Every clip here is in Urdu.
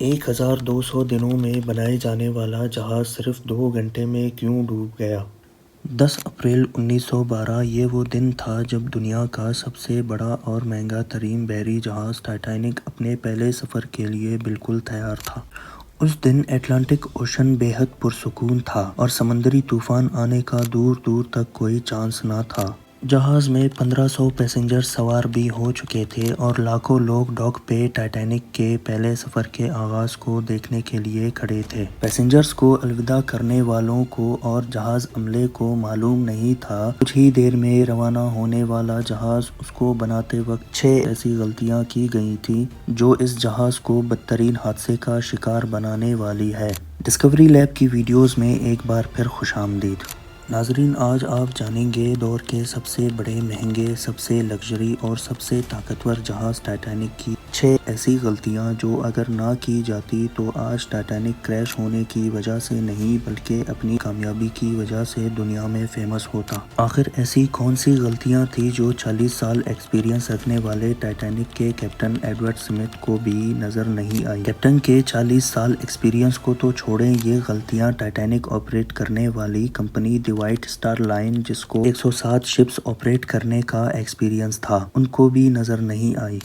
1200 دنوں میں بنائے جانے والا جہاز صرف 2 گھنٹے میں کیوں ڈوب گیا؟ 10 اپریل 1912 یہ وہ دن تھا جب دنیا کا سب سے بڑا اور مہنگا ترین بحری جہاز ٹائٹینک اپنے پہلے سفر کے لیے بالکل تیار تھا۔ اس دن اٹلانٹک اوشن بے حد پرسکون تھا اور سمندری طوفان آنے کا دور دور تک کوئی چانس نہ تھا۔ جہاز میں 1500 پیسنجر سوار بھی ہو چکے تھے اور لاکھوں لوگ ڈاک پہ ٹائٹینک کے پہلے سفر کے آغاز کو دیکھنے کے لیے کھڑے تھے۔ پیسنجرز کو الوداع کرنے والوں کو اور جہاز عملے کو معلوم نہیں تھا کچھ ہی دیر میں روانہ ہونے والا جہاز۔ اس کو بناتے وقت 6 ایسی غلطیاں کی گئی تھیں جو اس جہاز کو بدترین حادثے کا شکار بنانے والی ہے۔ ڈسکوری لیب کی ویڈیوز میں ایک بار پھر خوش آمدید۔ ناظرین، آج آپ جانیں گے دور کے سب سے بڑے، مہنگے، سب سے لگژری اور سب سے طاقتور جہاز ٹائٹینک کی 6 ایسی غلطیاں جو اگر نہ کی جاتی تو آج ٹائٹینک کریش ہونے کی وجہ سے نہیں بلکہ اپنی کامیابی کی وجہ سے دنیا میں فیمس ہوتا۔ آخر ایسی کون سی غلطیاں تھیں جو 40 سال ایکسپیرینس رکھنے والے ٹائٹینک کے کیپٹن ایڈورڈ سمتھ کو بھی نظر نہیں آئی؟ کیپٹن کے 40 سال ایکسپیرینس کو تو چھوڑیں، یہ غلطیاں ٹائٹینک آپریٹ کرنے والی کمپنی دی وائٹ سٹار لائن، جس کو 107 شپس آپریٹ کرنے کا ایکسپیرینس تھا، ان کو بھی نظر نہیں آئی۔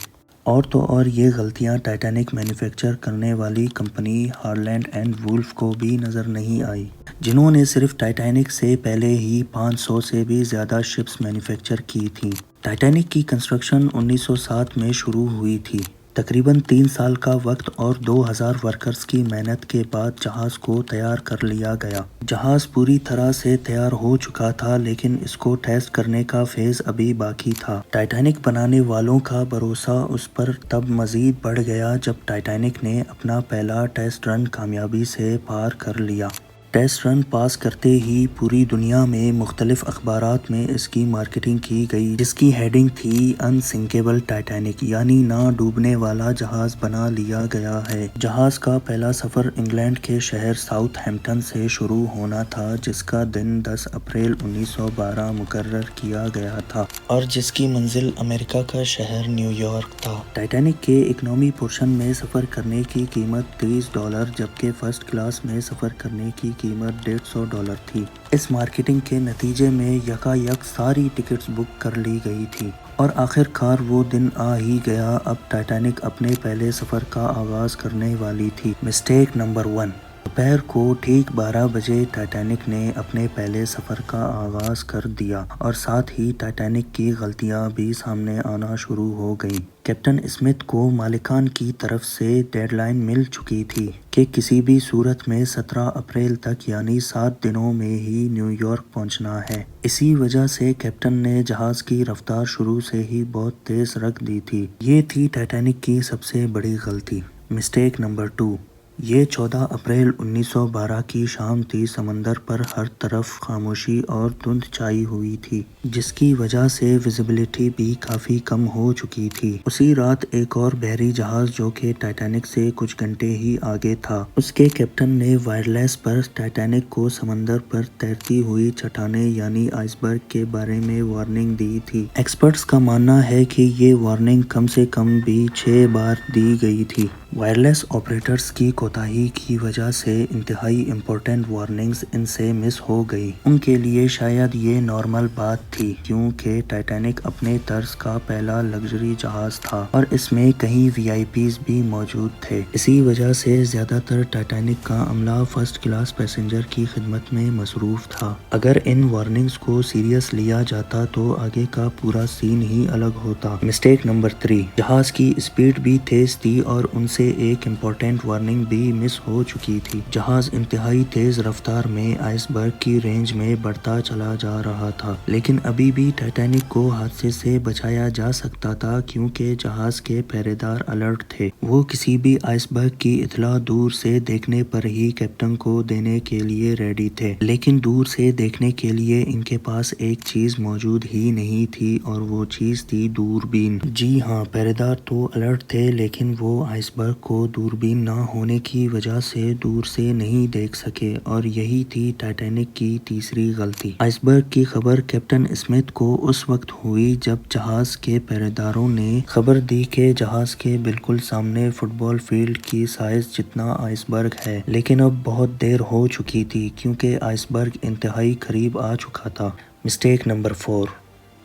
اور تو اور یہ غلطیاں ٹائٹینک مینوفیکچر کرنے والی کمپنی ہارلینڈ اینڈ وولف کو بھی نظر نہیں آئی، جنہوں نے صرف ٹائٹینک سے پہلے ہی 500 سے بھی زیادہ شپس مینوفیکچر کی تھیں۔ ٹائٹینک کی کنسٹرکشن 1907 میں شروع ہوئی تھی۔ تقریباً 3 سال کا وقت اور 2000 ورکرز کی محنت کے بعد جہاز کو تیار کر لیا گیا۔ جہاز پوری طرح سے تیار ہو چکا تھا لیکن اس کو ٹیسٹ کرنے کا فیز ابھی باقی تھا۔ ٹائٹینک بنانے والوں کا بھروسہ اس پر تب مزید بڑھ گیا جب ٹائٹینک نے اپنا پہلا ٹیسٹ رن کامیابی سے پار کر لیا۔ ٹیسٹ رن پاس کرتے ہی پوری دنیا میں مختلف اخبارات میں اس کی مارکیٹنگ کی گئی، جس کی ہیڈنگ تھی ان سنکیبل ٹائٹینک، یعنی نہ ڈوبنے والا جہاز بنا لیا گیا ہے۔ جہاز کا پہلا سفر انگلینڈ کے شہر ساؤتھ ہیمپٹن سے شروع ہونا تھا، جس کا دن 10 اپریل 1912 مقرر کیا گیا تھا اور جس کی منزل امریکہ کا شہر نیو یارک تھا۔ ٹائٹینک کے اکنامی پورشن میں سفر کرنے کی قیمت $30 جبکہ فرسٹ کلاس میں سفر کرنے کی قیمت $150 تھی۔ اس مارکیٹنگ کے نتیجے میں یکایک ساری ٹکٹس بک کر لی گئی تھی اور آخر کار وہ دن آ ہی گیا۔ اب ٹائٹینک اپنے پہلے سفر کا آغاز کرنے والی تھی۔ Mistake number 1۔ دوپہر کو ٹھیک 12 بجے ٹائٹینک نے اپنے پہلے سفر کا آغاز کر دیا اور ساتھ ہی ٹائٹینک کی غلطیاں بھی سامنے آنا شروع ہو گئیں۔ کیپٹن اسمتھ کو مالکان کی طرف سے ڈیڈ لائن مل چکی تھی کہ کسی بھی صورت میں 17 اپریل تک یعنی 7 دنوں میں ہی نیو یارک پہنچنا ہے۔ اسی وجہ سے کیپٹن نے جہاز کی رفتار شروع سے ہی بہت تیز رکھ دی تھی۔ یہ تھی ٹائٹینک کی سب سے بڑی غلطی۔ Mistake number 2۔ یہ 14 اپریل 1912 کی شام تھی۔ سمندر پر ہر طرف خاموشی اور دھند چھائی ہوئی تھی، جس کی وجہ سے ویزیبلٹی بھی کافی کم ہو چکی تھی۔ اسی رات ایک اور بحری جہاز جو کہ ٹائٹینک سے کچھ گھنٹے ہی آگے تھا، اس کے کیپٹن نے وائرلیس پر ٹائٹینک کو سمندر پر تیرتی ہوئی چٹانیں یعنی آئس برگ کے بارے میں وارننگ دی تھی۔ ایکسپرٹس کا ماننا ہے کہ یہ وارننگ کم سے کم بھی 6 بار دی گئی تھی۔ وائرلیس آپریٹرز کی کوتاہی کی وجہ سے انتہائی امپورٹنٹ وارننگز ان سے مس ہو گئی۔ ان کے لیے شاید یہ نارمل بات تھی کیونکہ ٹائٹینک اپنے طرز کا پہلا لگژری جہاز تھا اور اس میں کئی وی آئی پیز بھی موجود تھے۔ اسی وجہ سے زیادہ تر ٹائٹینک کا عملہ فرسٹ کلاس پیسنجر کی خدمت میں مصروف تھا۔ اگر ان وارننگز کو سیریس لیا جاتا تو آگے کا پورا سین ہی الگ ہوتا۔ Mistake number 3۔ جہاز کی اسپیڈ بھی تیز تھی اور ان سے ایک امپورٹنٹ وارننگ بھی مس ہو چکی تھی۔ جہاز انتہائی تیز رفتار میں آئس برگ کی رینج میں بڑھتا چلا جا رہا تھا، لیکن ابھی بھی ٹائٹینک کو حادثے سے بچایا جا سکتا تھا کیونکہ جہاز کے پہرے دار الرٹ تھے۔ وہ کسی بھی آئس برگ کی اطلاع دور سے دیکھنے پر ہی کیپٹن کو دینے کے لیے ریڈی تھے، لیکن دور سے دیکھنے کے لیے ان کے پاس ایک چیز موجود ہی نہیں تھی اور وہ چیز تھی دوربین۔ جی ہاں، پہرے دار تو الرٹ تھے لیکن وہ آئس برگ برگ کو دوربین نہ ہونے کی وجہ سے دور سے نہیں دیکھ سکے اور یہی تھی ٹائٹینک کی تیسری غلطی۔ آئس برگ کی خبر کیپٹن اسمتھ کو اس وقت ہوئی جب جہاز کے پہرےداروں نے خبر دی کہ جہاز کے بالکل سامنے فٹ بال فیلڈ کی سائز جتنا آئس برگ ہے، لیکن اب بہت دیر ہو چکی تھی کیونکہ آئس برگ انتہائی قریب آ چکا تھا۔ مسٹیک نمبر 4،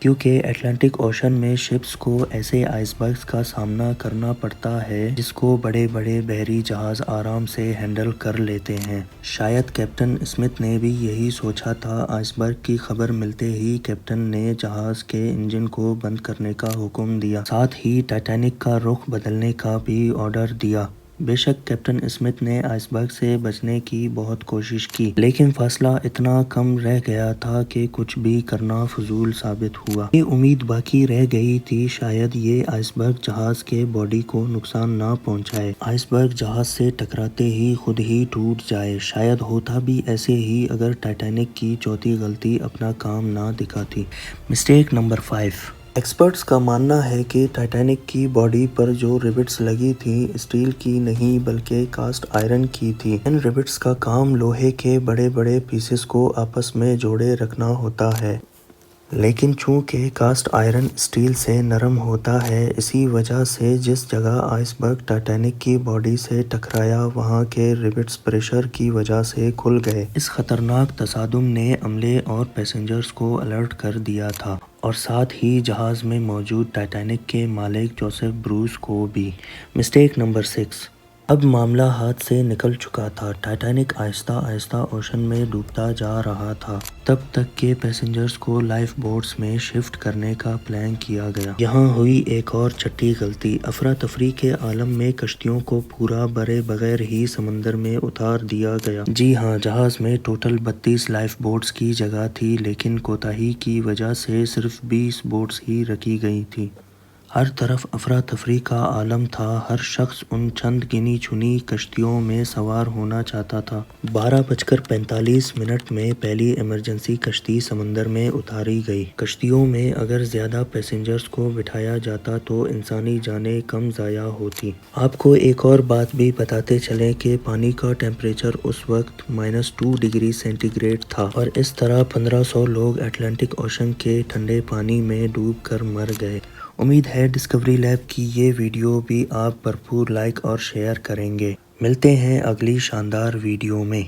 کیونکہ اٹلانٹک اوشن میں شپس کو ایسے آئس برگز کا سامنا کرنا پڑتا ہے جس کو بڑے بڑے بحری جہاز آرام سے ہینڈل کر لیتے ہیں۔ شاید کیپٹن اسمتھ نے بھی یہی سوچا تھا۔ آئس برگ کی خبر ملتے ہی کیپٹن نے جہاز کے انجن کو بند کرنے کا حکم دیا، ساتھ ہی ٹائٹینک کا رخ بدلنے کا بھی آرڈر دیا۔ بے شک کیپٹن اسمتھ نے آئس برگ سے بچنے کی بہت کوشش کی، لیکن فاصلہ اتنا کم رہ گیا تھا کہ کچھ بھی کرنا فضول ثابت ہوا۔ یہ امید باقی رہ گئی تھی شاید یہ آئس برگ جہاز کے باڈی کو نقصان نہ پہنچائے، آئس برگ جہاز سے ٹکراتے ہی خود ہی ٹوٹ جائے۔ شاید ہوتا بھی ایسے ہی اگر ٹائٹینک کی چوتھی غلطی اپنا کام نہ دکھاتی۔ مسٹیک نمبر 5، ایکسپرٹس کا ماننا ہے کہ ٹائٹینک کی باڈی پر جو ریبٹس لگی تھیں اسٹیل کی نہیں بلکہ کاسٹ آئرن کی تھی۔ ان ریبٹس کا کام لوہے کے بڑے بڑے پیسز کو آپس میں جوڑے رکھنا ہوتا ہے، لیکن چونکہ کاسٹ آئرن اسٹیل سے نرم ہوتا ہے، اسی وجہ سے جس جگہ آئس برگ ٹائٹینک کی باڈی سے ٹکرایا وہاں کے ریبٹس پریشر کی وجہ سے کھل گئے۔ اس خطرناک تصادم نے عملے اور پیسنجرز کو الرٹ کر دیا تھا اور ساتھ ہی جہاز میں موجود ٹائٹینک کے مالک جوزف بروس کو بھی۔ مسٹیک نمبر 6، اب معاملہ ہاتھ سے نکل چکا تھا۔ ٹائٹینک آہستہ آہستہ اوشن میں ڈوبتا جا رہا تھا تب تک کہ پیسنجرز کو لائف بوٹس میں شفٹ کرنے کا پلان کیا گیا۔ یہاں ہوئی ایک اور چھٹی غلطی۔ افراتفری کے عالم میں کشتیوں کو پورا برے بغیر ہی سمندر میں اتار دیا گیا۔ جی ہاں، جہاز میں ٹوٹل 32 لائف بوٹس کی جگہ تھی، لیکن کوتاہی کی وجہ سے صرف 20 بوٹس ہی رکھی گئی تھیں۔ ہر طرف افراتفری کا عالم تھا، ہر شخص ان چند گنی چنی کشتیوں میں سوار ہونا چاہتا تھا۔ 12:45 میں پہلی ایمرجنسی کشتی سمندر میں اتاری گئی۔ کشتیوں میں اگر زیادہ پیسنجرز کو بٹھایا جاتا تو انسانی جانیں کم ضائع ہوتی۔ آپ کو ایک اور بات بھی بتاتے چلیں کہ پانی کا ٹیمپریچر اس وقت -2 ڈگری سینٹی گریڈ تھا اور اس طرح 1500 لوگ اٹلانٹک اوشن کے ٹھنڈے پانی میں ڈوب کر مر گئے۔ امید ہے ڈسکوری لیب کی یہ ویڈیو بھی آپ بھرپور لائک اور شیئر کریں گے۔ ملتے ہیں اگلی شاندار ویڈیو میں۔